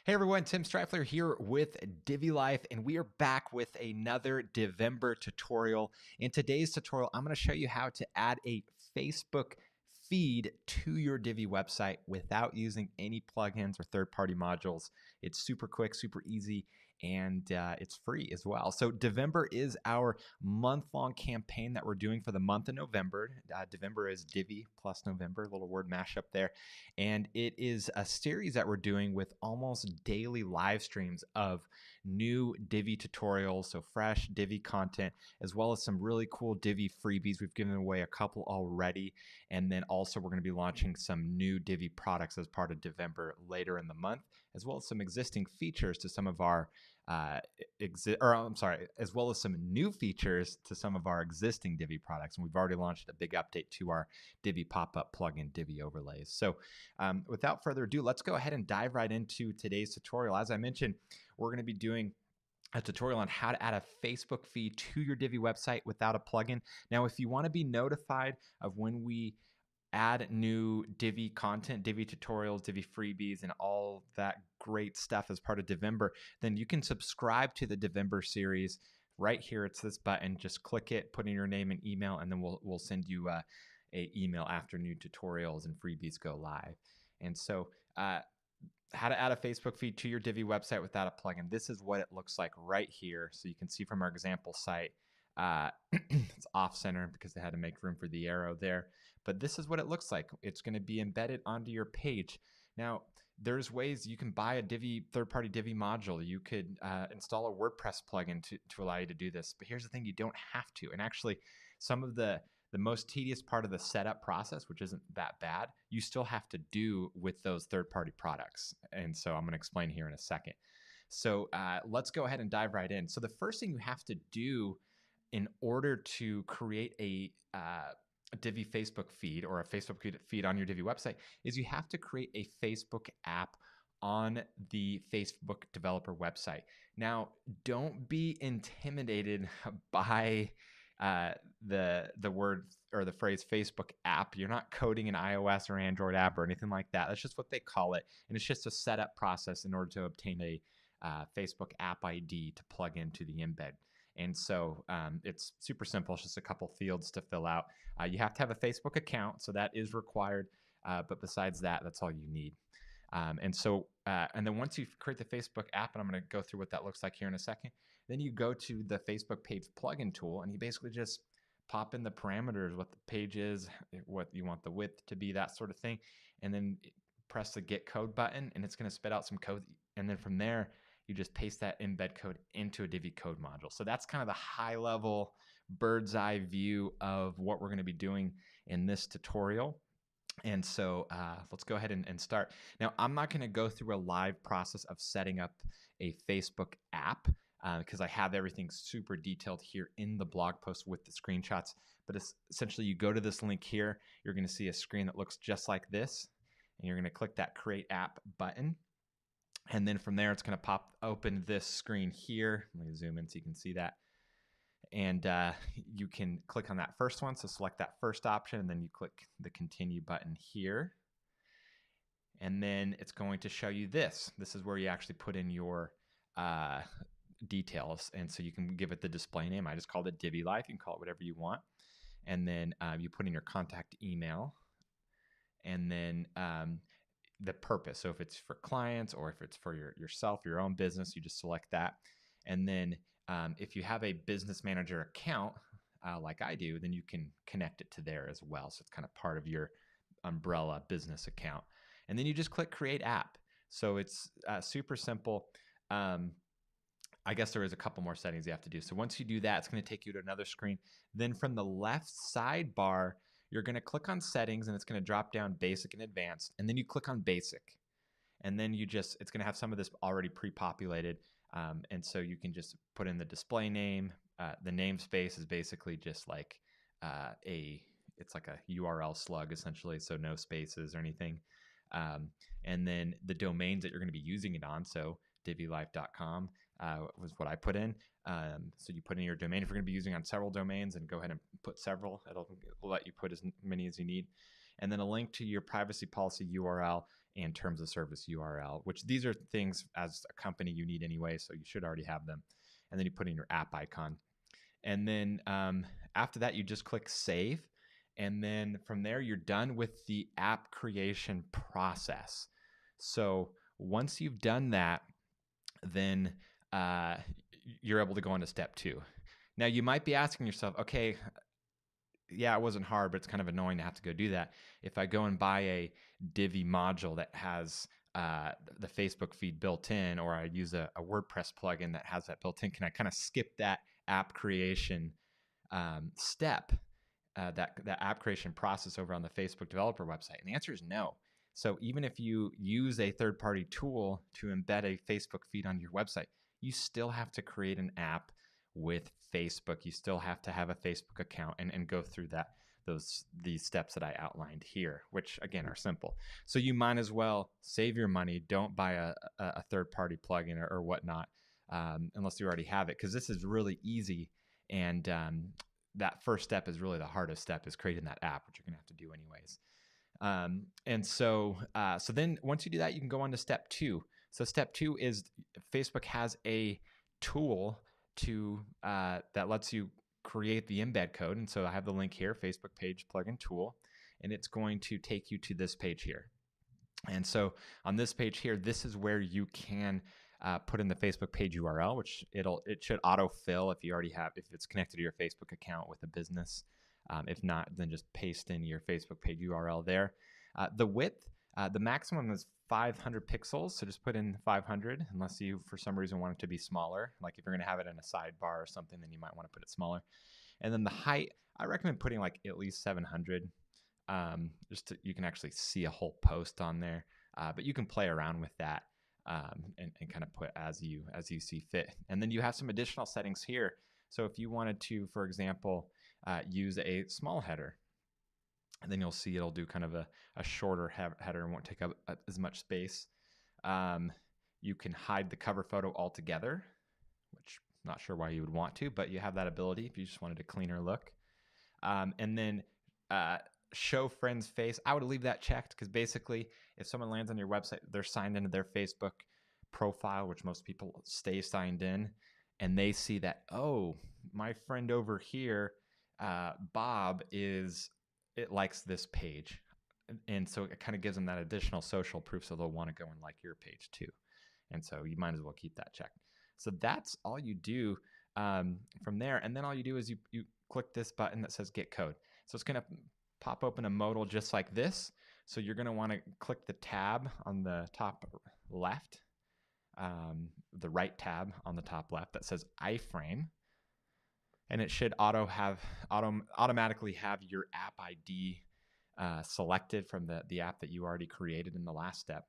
Hey everyone, Tim Strifler here with Divi Life, and we are back with another Divember tutorial. In today's tutorial, I'm going to show you how to add a Facebook feed to your Divi website without using any plugins or third-party modules. It's super quick, super easy, and it's free as well. So Divember is our month-long campaign that we're doing for the month of November. Divember is Divi plus November, a little word mashup there. And it is a series that we're doing with almost daily live streams of new Divi tutorials, so fresh Divi content, as well as some really cool Divi freebies. We've given away a couple already. And then also we're going to be launching some new Divi products as part of Divember later in the month, as well as some existing features to some of our as well as some new features to some of our existing Divi products. And we've already launched a big update to our Divi pop-up plugin Divi overlays. So without further ado, let's go ahead and dive right into today's tutorial. As I mentioned, we're going to be doing a tutorial on how to add a Facebook feed to your Divi website without a plugin. Now, if you want to be notified of when we add new Divi content, Divi tutorials, Divi freebies, and all that great stuff as part of Divember, then you can subscribe to the Divember series right here. It's this button. Just click it, put in your name and email, and then we'll send you a email after new tutorials and freebies go live. And so how to add a Facebook feed to your Divi website without a plugin. This is what it looks like right here. So you can see from our example site, it's off center because they had to make room for the arrow there. But this is what it looks like. It's going to be embedded onto your page. Now, there's ways you can buy a Divi third-party Divi module. You could install a WordPress plugin to allow you to do this. But here's the thing, you don't have to. And actually, some of the most tedious part of the setup process, which isn't that bad, you still have to do with those third-party products. And so I'm going to explain here in a second. So let's go ahead and dive right in. So the first thing you have to do in order to create a Divi Facebook feed or a Facebook feed on your Divi website is you have to create a Facebook app on the Facebook developer website. Now, don't be intimidated by the word or the phrase Facebook app. You're not coding an iOS or Android app or anything like that. That's just what they call it. And it's just a setup process in order to obtain a Facebook app ID to plug into the embed. And so it's super simple. It's just a couple fields to fill out. You have to have a Facebook account, so that is required. But besides that, that's all you need. And then once you create the Facebook app, and I'm going to go through what that looks like here in a second, then you go to the Facebook page plugin tool, and you basically just pop in the parameters, what the page is, what you want the width to be, that sort of thing. And then press the Get Code button, and it's going to spit out some code. And then from there, you just paste that embed code into a Divi code module. So that's kind of the high level bird's eye view of what we're going to be doing in this tutorial. And so let's go ahead and start. Now, I'm not going to go through a live process of setting up a Facebook app because I have everything super detailed here in the blog post with the screenshots. But essentially, you go to this link here, you're going to see a screen that looks just like this, and you're going to click that Create App button. And then from there, it's going to pop open this screen here. Let me zoom in so you can see that. And you can click on that first one. So select that first option, and then you click the Continue button here. And then it's going to show you this. This is where you actually put in your details. And so you can give it the display name. I just called it Divi Life. You can call it whatever you want. And then you put in your contact email. And then the purpose. So if it's for clients or if it's for yourself, your own business, you just select that. And then if you have a business manager account like I do, then you can connect it to there as well. So it's kind of part of your umbrella business account. And then you just click Create App. So it's super simple. I guess there is a couple more settings you have to do. So once you do that, it's going to take you to another screen. Then from the left sidebar, you're going to click on Settings, and it's going to drop down Basic and Advanced. And then you click on Basic. And then it's going to have some of this already pre-populated. And so you can just put in the display name. The namespace is basically just like it's like a URL slug essentially, so no spaces or anything. And then the domains that you're going to be using it on, so divilife.com was what I put in. So you put in your domain. If you're going to be using on several domains, and go ahead and put several. It'll let you put as many as you need. and then a link to your privacy policy URL and terms of service URL, which these are things as a company you need anyway, so you should already have them. And then you put in your app icon. And then after that, you just click save. And then from there, you're done with the app creation process. So once you've done that, then you're able to go on to step 2. Now, you might be asking yourself, okay, yeah, it wasn't hard, but it's kind of annoying to have to go do that. If I go and buy a Divi module that has the Facebook feed built in, or I use a WordPress plugin that has that built in, can I kind of skip that app creation step, that app creation process over on the Facebook developer website? And the answer is no. So even if you use a third-party tool to embed a Facebook feed on your website, you still have to create an app with Facebook. You still have to have a Facebook account and go through these steps that I outlined here, which again are simple. So you might as well save your money. Don't buy a third-party plugin or whatnot unless you already have it, because this is really easy. And that first step is really the hardest step, is creating that app, which you're gonna have to do anyways. And so then once you do that, you can go on to step 2. So step 2 is Facebook has a tool that lets you create the embed code. And so I have the link here, Facebook page plugin tool, and it's going to take you to this page here. And so on this page here, this is where you can put in the Facebook page URL, which it should autofill if it's connected to your Facebook account with a business. If not, then just paste in your Facebook page URL there. The width, the maximum is 500 pixels, so just put in 500, unless you for some reason want it to be smaller. Like if you're going to have it in a sidebar or something, then you might want to put it smaller. And then the height, I recommend putting like at least 700, you can actually see a whole post on there. But you can play around with that and kind of put as you see fit. And then you have some additional settings here. So if you wanted to, for example, use a small header, and then you'll see it'll do kind of a shorter header and won't take up as much space. You can hide the cover photo altogether, which I'm not sure why you would want to, but you have that ability if you just wanted a cleaner look. And then show friend's face, I would leave that checked, because basically if someone lands on your website, they're signed into their Facebook profile, which most people stay signed in, and they see that, oh, my friend over here, Bob, it likes this page. And so it kind of gives them that additional social proof, so they'll want to go and like your page too. And so you might as well keep that checked. So that's all you do from there. And then all you do is you click this button that says get code. So it's going to pop open a modal just like this. So you're going to want to click the tab on the top left, the right tab on the top left that says iframe. And it should automatically have your app ID selected from the app that you already created in the last step.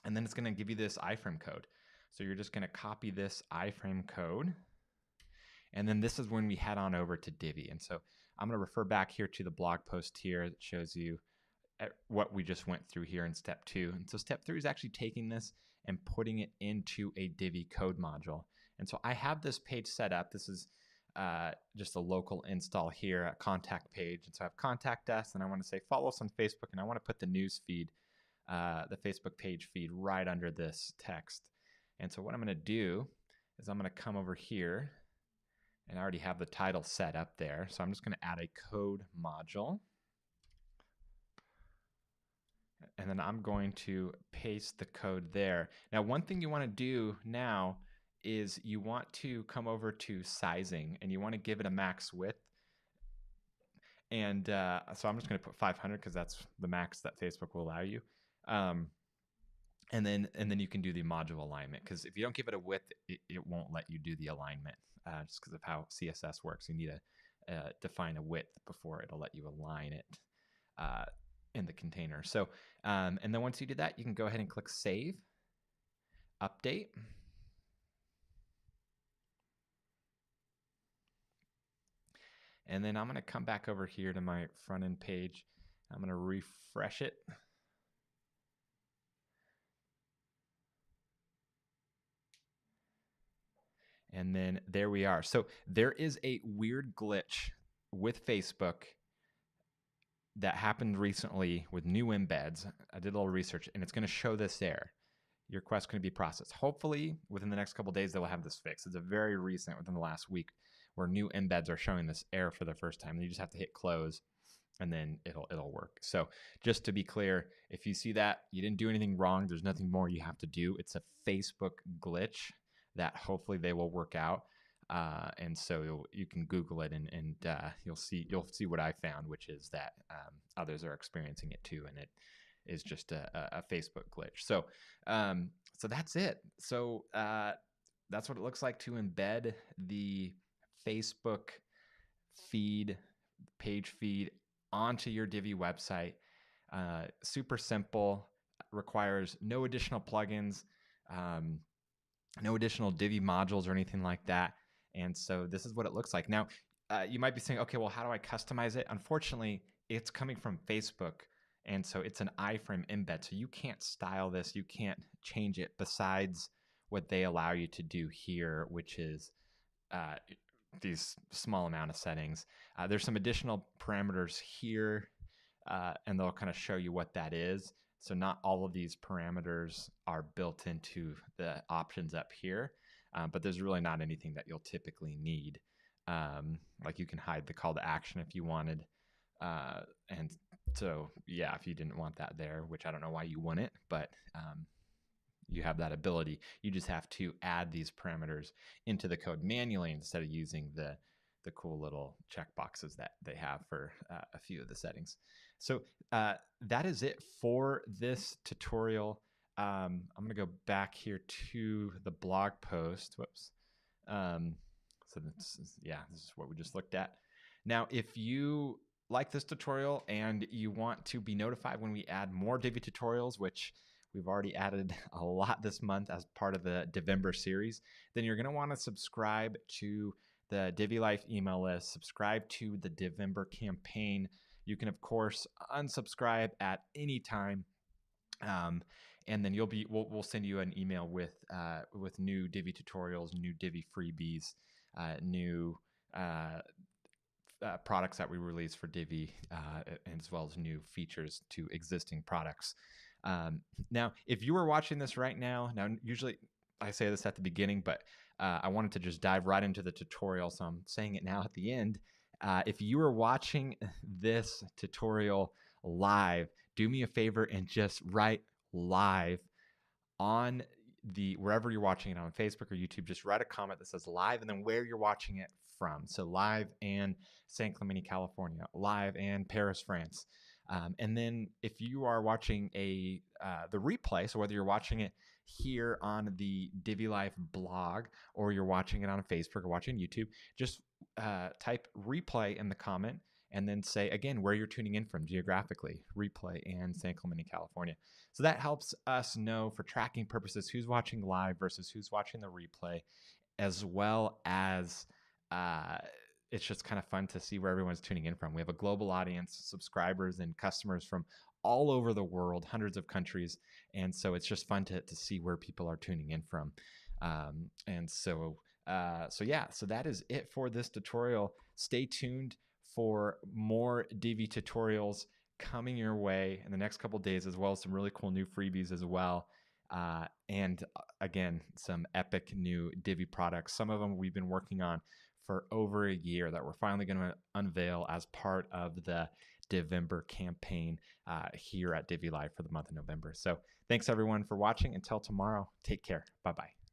And then it's going to give you this iframe code. So you're just going to copy this iframe code. And then this is when we head on over to Divi. And so I'm going to refer back here to the blog post here that shows you what we just went through here in step 2. And so step 3 is actually taking this and putting it into a Divi code module. And so I have this page set up. This is just a local install here, a contact page. And so I have contact us, and I want to say follow us on Facebook, and I want to put the news feed, the Facebook page feed, right under this text. And so what I'm going to do is I'm going to come over here, and I already have the title set up there. So I'm just going to add a code module. And then I'm going to paste the code there. Now, one thing you want to do now is you want to come over to sizing, and you want to give it a max width. And so I'm just going to put 500 because that's the max that Facebook will allow you. And then you can do the module alignment, because if you don't give it a width, it won't let you do the alignment just because of how CSS works. You need to define a width before it'll let you align it in the container. So and then once you do that, you can go ahead and click Save, Update. And then I'm going to come back over here to my front end page. I'm going to refresh it. And then there we are. So there is a weird glitch with Facebook that happened recently with new embeds. I did a little research, and it's going to show this there. Your request going to be processed. Hopefully, within the next couple of days, they will have this fixed. It's a very recent, within the last week, where new embeds are showing this error for the first time. And you just have to hit close, and then it'll work. So just to be clear, if you see that, you didn't do anything wrong. There's nothing more you have to do. It's a Facebook glitch that hopefully they will work out. And so you can Google it, and you'll see what I found, which is that others are experiencing it too, and it is just a Facebook glitch. So so that's it. So that's what it looks like to embed the Facebook page feed onto your Divi website. Super simple, requires no additional plugins, no additional Divi modules or anything like that. And so this is what it looks like. Now, you might be saying, okay, well, how do I customize it? Unfortunately, it's coming from Facebook. And so it's an iframe embed. So you can't style this. You can't change it besides what they allow you to do here, which is these small amount of settings. There's some additional parameters here, and they'll kind of show you what that is. So not all of these parameters are built into the options up here, but there's really not anything that you'll typically need. Like you can hide the call to action if you wanted. And so, yeah, if you didn't want that there, which I don't know why you wouldn't, but you have that ability. You just have to add these parameters into the code manually instead of using the cool little checkboxes that they have for a few of the settings. So that is it for this tutorial. I'm going to go back here to the blog post. Whoops. So this is what we just looked at. Now, if you like this tutorial and you want to be notified when we add more Divi tutorials, which we've already added a lot this month as part of the Divember series, then you're going to want to subscribe to the Divi Life email list, subscribe to the Divember campaign. You can, of course, unsubscribe at any time. And then we'll send you an email with new Divi tutorials, new Divi freebies, new products that we release for Divi, as well as new features to existing products. Now, if you are watching this right now, usually I say this at the beginning, but I wanted to just dive right into the tutorial, so I'm saying it now at the end. If you are watching this tutorial live, do me a favor and just write live on wherever you're watching it, on Facebook or YouTube. Just write a comment that says live and then where you're watching it from. So live in San Clemente, California, live in Paris, France. And then if you are watching the replay, so whether you're watching it here on the Divi Life blog or you're watching it on Facebook or watching YouTube, just type replay in the comment and then say, again, where you're tuning in from geographically, replay in San Clemente, California. So that helps us know for tracking purposes who's watching live versus who's watching the replay, as well as it's just kind of fun to see where everyone's tuning in from. We have a global audience, subscribers and customers from all over the world, hundreds of countries. And so it's just fun to see where people are tuning in from. So that is it for this tutorial. Stay tuned for more Divi tutorials coming your way in the next couple of days, as well as some really cool new freebies as well. And again, some epic new Divi products. Some of them we've been working on for over a year that we're finally going to unveil as part of the Divember campaign here at Divi Live for the month of November. So thanks everyone for watching. Until tomorrow, take care. Bye-bye.